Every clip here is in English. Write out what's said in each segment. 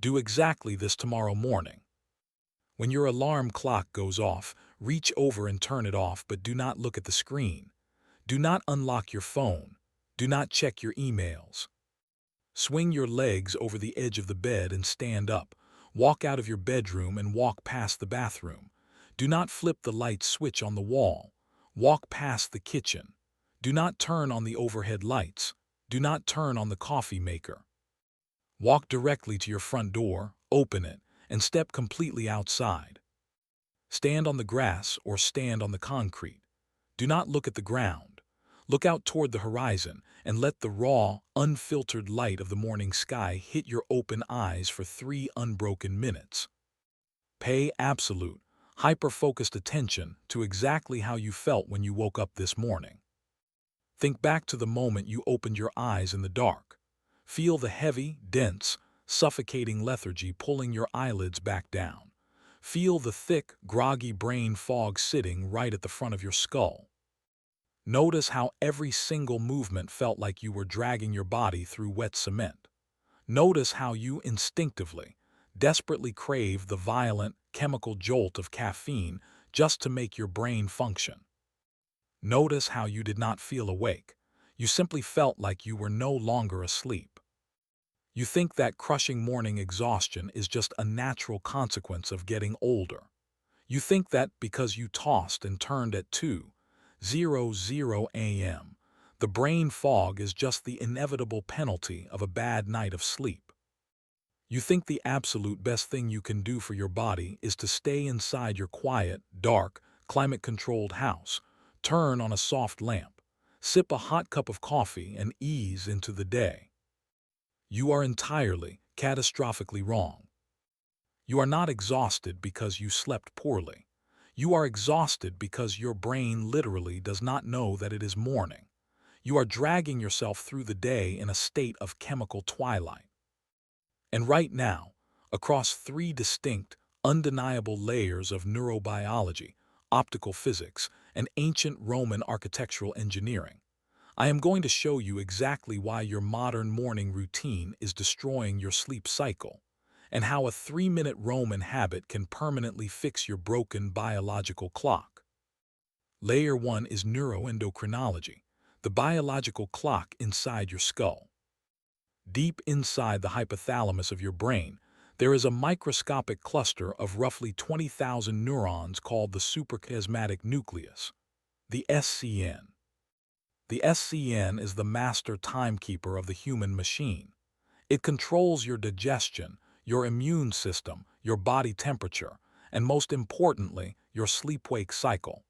Do exactly this tomorrow morning. When your alarm clock goes off, reach over and turn it off, but do not look at the screen. Do not unlock your phone. Do not check your emails. Swing your legs over the edge of the bed and stand up. Walk out of your bedroom and walk past the bathroom. Do not flip the light switch on the wall. Walk past the kitchen. Do not turn on the overhead lights. Do not turn on the coffee maker. Walk directly to your front door, open it, and step completely outside. Stand on the grass or stand on the concrete. Do not look at the ground. Look out toward the horizon and let the raw, unfiltered light of the morning sky hit your open eyes for 3 unbroken minutes. Pay absolute, hyper-focused attention to exactly how you felt when you woke up this morning. Think back to the moment you opened your eyes in the dark. Feel the heavy, dense, suffocating lethargy pulling your eyelids back down. Feel the thick, groggy brain fog sitting right at the front of your skull. Notice how every single movement felt like you were dragging your body through wet cement. Notice how you instinctively, desperately craved the violent, chemical jolt of caffeine just to make your brain function. Notice how you did not feel awake. You simply felt like you were no longer asleep. You think that crushing morning exhaustion is just a natural consequence of getting older. You think that because you tossed and turned at 2:00 a.m., the brain fog is just the inevitable penalty of a bad night of sleep. You think the absolute best thing you can do for your body is to stay inside your quiet, dark, climate-controlled house, turn on a soft lamp, sip a hot cup of coffee, and ease into the day. You are entirely, catastrophically wrong. You are not exhausted because you slept poorly. You are exhausted because your brain literally does not know that it is morning. You are dragging yourself through the day in a state of chemical twilight. And right now, across 3 distinct, undeniable layers of neurobiology, optical physics, and ancient Roman architectural engineering, I am going to show you exactly why your modern morning routine is destroying your sleep cycle, and how a 3-minute Roman habit can permanently fix your broken biological clock. Layer 1 is neuroendocrinology, the biological clock inside your skull. Deep inside the hypothalamus of your brain, there is a microscopic cluster of roughly 20,000 neurons called the suprachiasmatic nucleus, the SCN. The SCN is the master timekeeper of the human machine. It controls your digestion, your immune system, your body temperature, and most importantly, your sleep-wake cycle.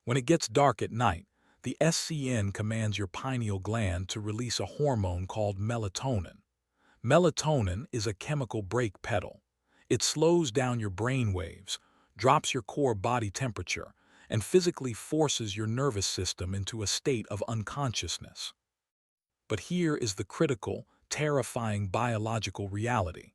When it gets dark at night, the SCN commands your pineal gland to release a hormone called melatonin. Melatonin is a chemical brake pedal. It slows down your brain waves, drops your core body temperature, and physically forces your nervous system into a state of unconsciousness. But here is the critical, terrifying biological reality.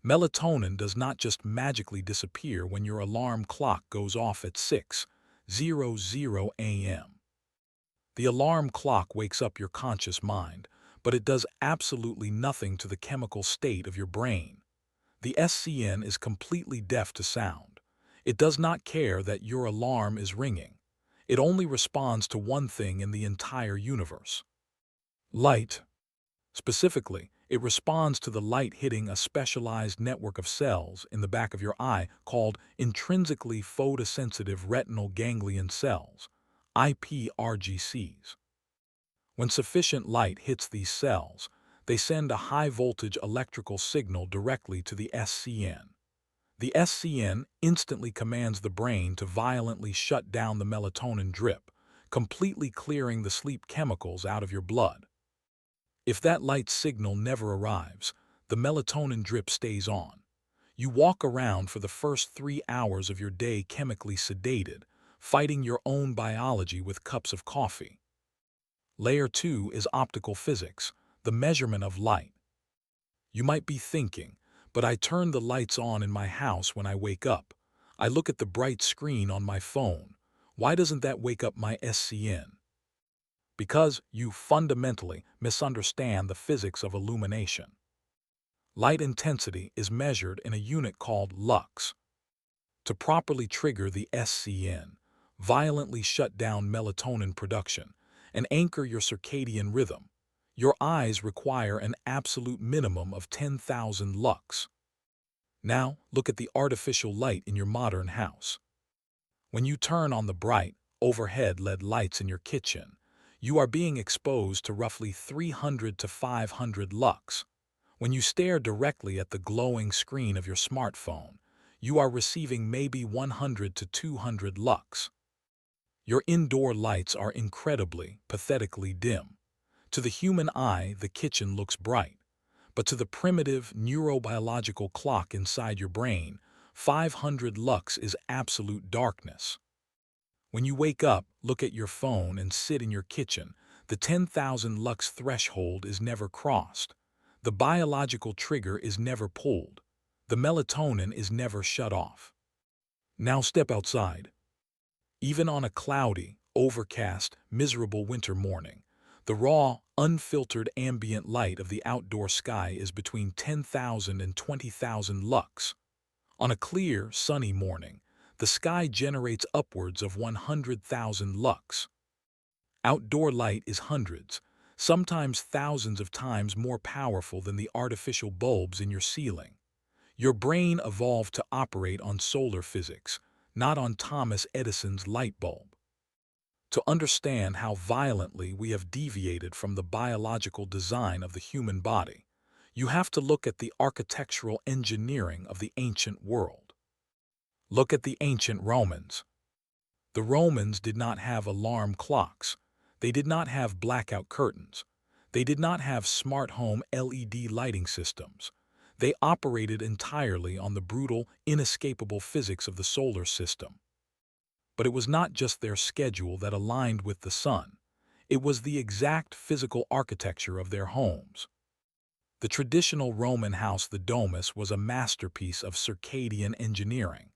Melatonin does not just magically disappear when your alarm clock goes off at 6:00 a.m. The alarm clock wakes up your conscious mind, but it does absolutely nothing to the chemical state of your brain. The SCN is completely deaf to sound. It does not care that your alarm is ringing. It only responds to one thing in the entire universe: light. Specifically, it responds to the light hitting a specialized network of cells in the back of your eye called intrinsically photosensitive retinal ganglion cells, IPRGCs. When sufficient light hits these cells, they send a high-voltage electrical signal directly to the SCN. The SCN instantly commands the brain to violently shut down the melatonin drip, completely clearing the sleep chemicals out of your blood. If that light signal never arrives, the melatonin drip stays on. You walk around for the first 3 hours of your day chemically sedated, fighting your own biology with cups of coffee. Layer 2 is optical physics, the measurement of light. You might be thinking, but I turn the lights on in my house when I wake up. I look at the bright screen on my phone. Why doesn't that wake up my SCN? Because you fundamentally misunderstand the physics of illumination. Light intensity is measured in a unit called lux. To properly trigger the SCN, violently shut down melatonin production, and anchor your circadian rhythm, your eyes require an absolute minimum of 10,000 lux. Now, look at the artificial light in your modern house. When you turn on the bright, overhead LED lights in your kitchen, you are being exposed to roughly 300 to 500 lux. When you stare directly at the glowing screen of your smartphone, you are receiving maybe 100 to 200 lux. Your indoor lights are incredibly, pathetically dim. To the human eye, the kitchen looks bright, but to the primitive neurobiological clock inside your brain, 500 lux is absolute darkness. When you wake up, look at your phone, and sit in your kitchen, the 10,000 lux threshold is never crossed. The biological trigger is never pulled. The melatonin is never shut off. Now step outside. Even on a cloudy, overcast, miserable winter morning, the raw, unfiltered ambient light of the outdoor sky is between 10,000 and 20,000 lux. On a clear, sunny morning, the sky generates upwards of 100,000 lux. Outdoor light is hundreds, sometimes thousands of times more powerful than the artificial bulbs in your ceiling. Your brain evolved to operate on solar physics, not on Thomas Edison's light bulb. To understand how violently we have deviated from the biological design of the human body, you have to look at the architectural engineering of the ancient world. Look at the ancient Romans. The Romans did not have alarm clocks. They did not have blackout curtains. They did not have smart home LED lighting systems. They operated entirely on the brutal, inescapable physics of the solar system. But it was not just their schedule that aligned with the sun. It was the exact physical architecture of their homes. The traditional Roman house, the domus, was a masterpiece of circadian engineering.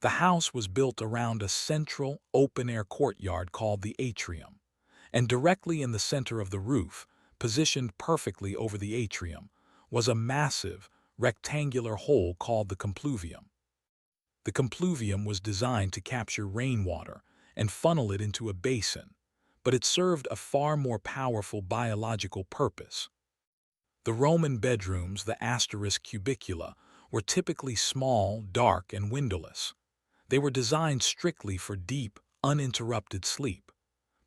The house was built around a central, open-air courtyard called the atrium, and directly in the center of the roof, positioned perfectly over the atrium, was a massive, rectangular hole called the compluvium. The compluvium was designed to capture rainwater and funnel it into a basin, but it served a far more powerful biological purpose. The Roman bedrooms, the asterisk cubicula, were typically small, dark, and windowless. They were designed strictly for deep, uninterrupted sleep.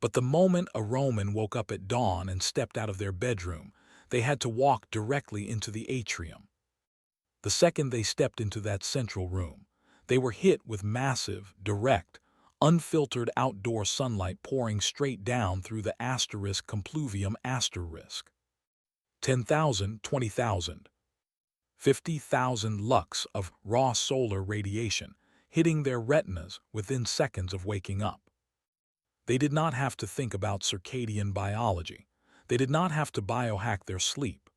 But the moment a Roman woke up at dawn and stepped out of their bedroom, they had to walk directly into the atrium. The second they stepped into that central room, they were hit with massive, direct, unfiltered outdoor sunlight pouring straight down through the asterisk compluvium asterisk. 10,000, 20,000, 50,000 lux of raw solar radiation hitting their retinas within seconds of waking up. They did not have to think about circadian biology. They did not have to biohack their sleep.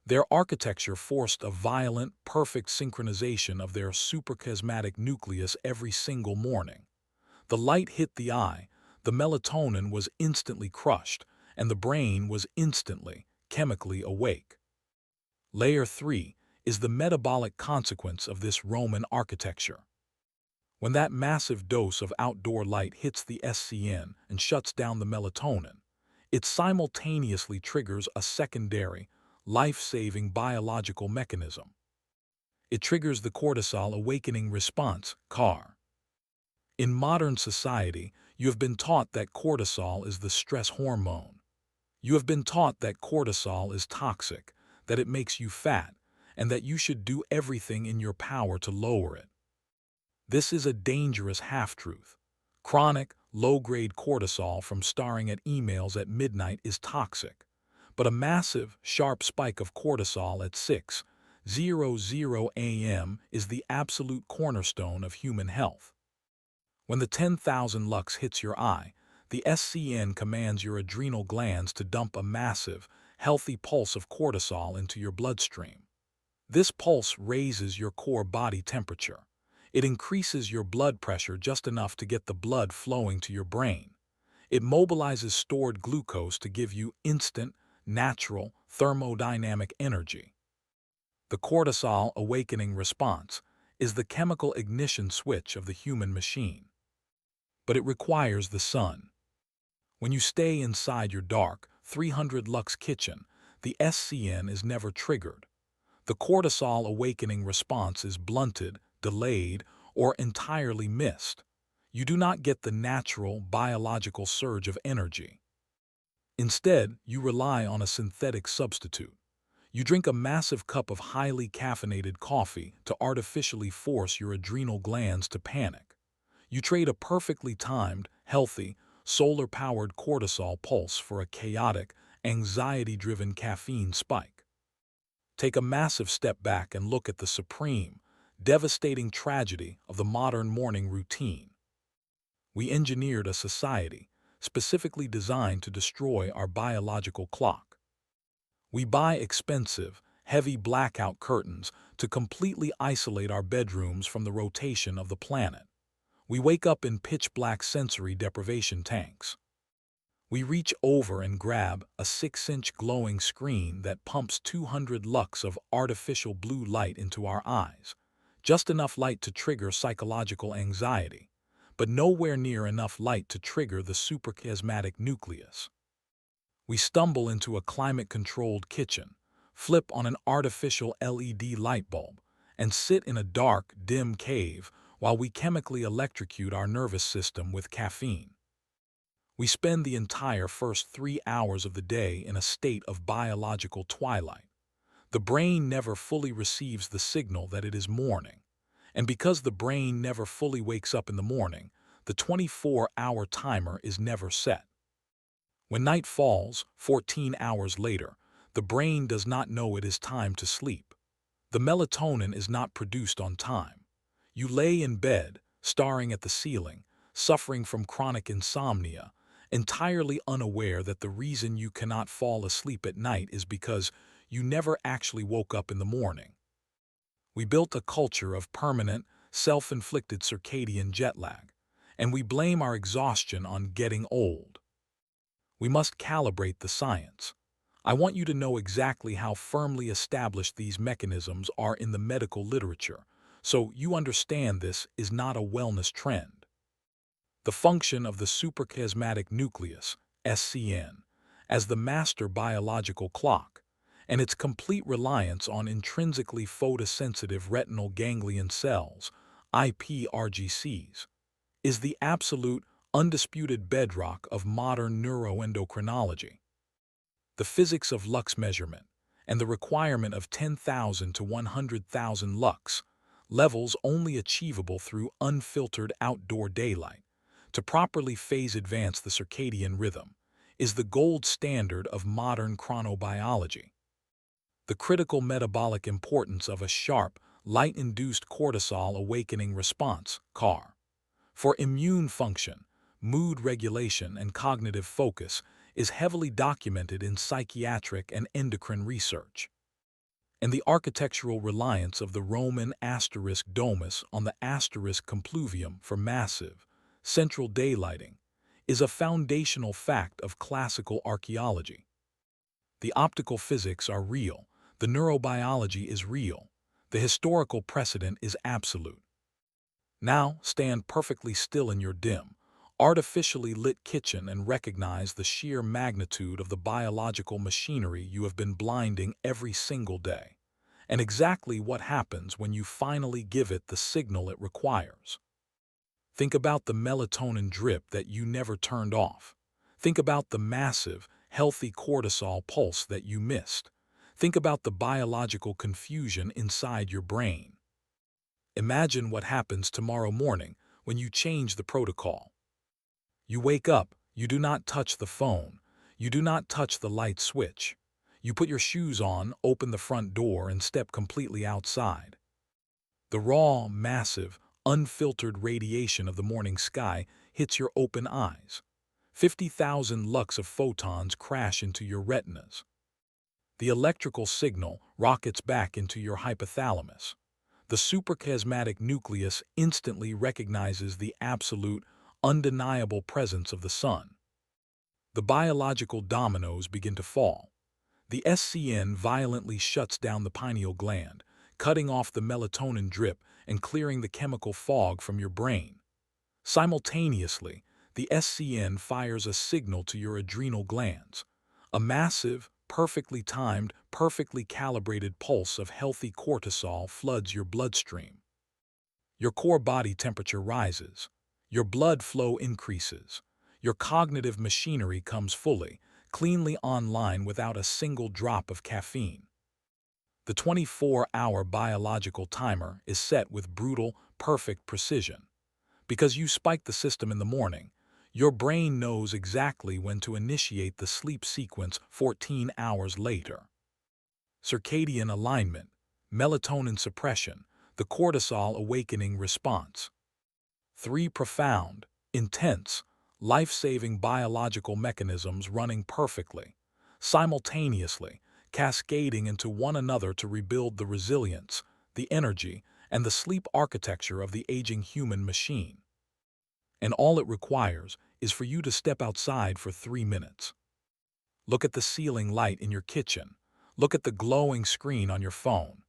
Their architecture forced a violent, perfect synchronization of their suprachiasmatic nucleus every single morning. The light hit the eye, the melatonin was instantly crushed, and the brain was instantly, chemically awake. Layer 3 is the metabolic consequence of this Roman architecture. When that massive dose of outdoor light hits the SCN and shuts down the melatonin, it simultaneously triggers a secondary, life-saving biological mechanism. It triggers the cortisol awakening response, CAR. In modern society, you have been taught that cortisol is the stress hormone. You have been taught that cortisol is toxic, that it makes you fat, and that you should do everything in your power to lower it. This is a dangerous half-truth. Chronic, low-grade cortisol from staring at emails at midnight is toxic, but a massive, sharp spike of cortisol at 6:00 a.m. is the absolute cornerstone of human health. When the 10,000 lux hits your eye, the SCN commands your adrenal glands to dump a massive, healthy pulse of cortisol into your bloodstream. This pulse raises your core body temperature. It increases your blood pressure just enough to get the blood flowing to your brain. It mobilizes stored glucose to give you instant, natural, thermodynamic energy. The cortisol awakening response is the chemical ignition switch of the human machine. But it requires the sun. When you stay inside your dark, 300 lux kitchen, the SCN is never triggered. The cortisol awakening response is blunted, delayed, or entirely missed. You do not get the natural, biological surge of energy. Instead, you rely on a synthetic substitute. You drink a massive cup of highly caffeinated coffee to artificially force your adrenal glands to panic. You trade a perfectly timed, healthy, solar-powered cortisol pulse for a chaotic, anxiety-driven caffeine spike. Take a massive step back and look at the supreme, devastating tragedy of the modern morning routine. We engineered a society specifically designed to destroy our biological clock. We buy expensive, heavy blackout curtains to completely isolate our bedrooms from the rotation of the planet. We wake up in pitch-black sensory deprivation tanks. We reach over and grab a 6-inch glowing screen that pumps 200 lux of artificial blue light into our eyes, just enough light to trigger psychological anxiety, but nowhere near enough light to trigger the suprachiasmatic nucleus. We stumble into a climate-controlled kitchen, flip on an artificial LED light bulb, and sit in a dark, dim cave while we chemically electrocute our nervous system with caffeine. We spend the entire first 3 hours of the day in a state of biological twilight. The brain never fully receives the signal that it is morning. And because the brain never fully wakes up in the morning, the 24-hour timer is never set. When night falls, 14 hours later, the brain does not know it is time to sleep. The melatonin is not produced on time. You lay in bed, staring at the ceiling, suffering from chronic insomnia, entirely unaware that the reason you cannot fall asleep at night is because you never actually woke up in the morning. We built a culture of permanent, self-inflicted circadian jet lag, and we blame our exhaustion on getting old. We must calibrate the science. I want you to know exactly how firmly established these mechanisms are in the medical literature, so you understand this is not a wellness trend. The function of the suprachiasmatic nucleus, SCN, as the master biological clock, and its complete reliance on intrinsically photosensitive retinal ganglion cells, iPRGCs, is the absolute, undisputed bedrock of modern neuroendocrinology. The physics of lux measurement and the requirement of 10,000 to 100,000 lux, levels only achievable through unfiltered outdoor daylight, to properly phase-advance the circadian rhythm, is the gold standard of modern chronobiology. The critical metabolic importance of a sharp, light-induced cortisol awakening response, CAR, for immune function, mood regulation, and cognitive focus is heavily documented in psychiatric and endocrine research. And the architectural reliance of the Roman asterisk domus on the asterisk compluvium for massive, central daylighting is a foundational fact of classical archaeology. The optical physics are real, the neurobiology is real, the historical precedent is absolute. Now stand perfectly still in your dim, artificially lit kitchen and recognize the sheer magnitude of the biological machinery you have been blinding every single day, and exactly what happens when you finally give it the signal it requires. Think about the melatonin drip that you never turned off. Think about the massive, healthy cortisol pulse that you missed. Think about the biological confusion inside your brain. Imagine what happens tomorrow morning when you change the protocol. You wake up, you do not touch the phone, you do not touch the light switch. You put your shoes on, open the front door, and step completely outside. The raw, massive, unfiltered radiation of the morning sky hits your open eyes. 50,000 lux of photons crash into your retinas. The electrical signal rockets back into your hypothalamus. The suprachiasmatic nucleus instantly recognizes the absolute, undeniable presence of the sun. The biological dominoes begin to fall. The SCN violently shuts down the pineal gland, cutting off the melatonin drip and clearing the chemical fog from your brain. Simultaneously, the SCN fires a signal to your adrenal glands. A massive, perfectly timed, perfectly calibrated pulse of healthy cortisol floods your bloodstream. Your core body temperature rises. Your blood flow increases. Your cognitive machinery comes fully, cleanly online without a single drop of caffeine. The 24-hour biological timer is set with brutal, perfect precision. Because you spike the system in the morning, your brain knows exactly when to initiate the sleep sequence 14 hours later. Circadian alignment, melatonin suppression, the cortisol awakening response. 3 profound, intense, life-saving biological mechanisms running perfectly, simultaneously, cascading into one another to rebuild the resilience, the energy, and the sleep architecture of the aging human machine. And all it requires is for you to step outside for 3 minutes. Look at the ceiling light in your kitchen. Look at the glowing screen on your phone.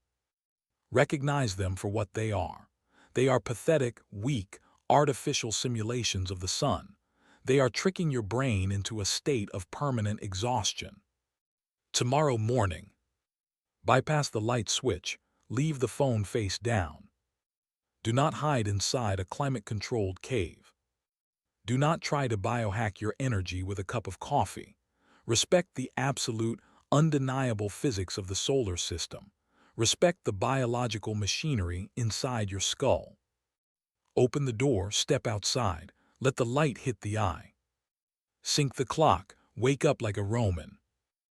Recognize them for what they are. They are pathetic, weak, artificial simulations of the sun. They are tricking your brain into a state of permanent exhaustion. Tomorrow morning, bypass the light switch, leave the phone face down. Do not hide inside a climate-controlled cave. Do not try to biohack your energy with a cup of coffee. Respect the absolute, undeniable physics of the solar system. Respect the biological machinery inside your skull. Open the door, step outside, let the light hit the eye. Sync the clock, wake up like a Roman.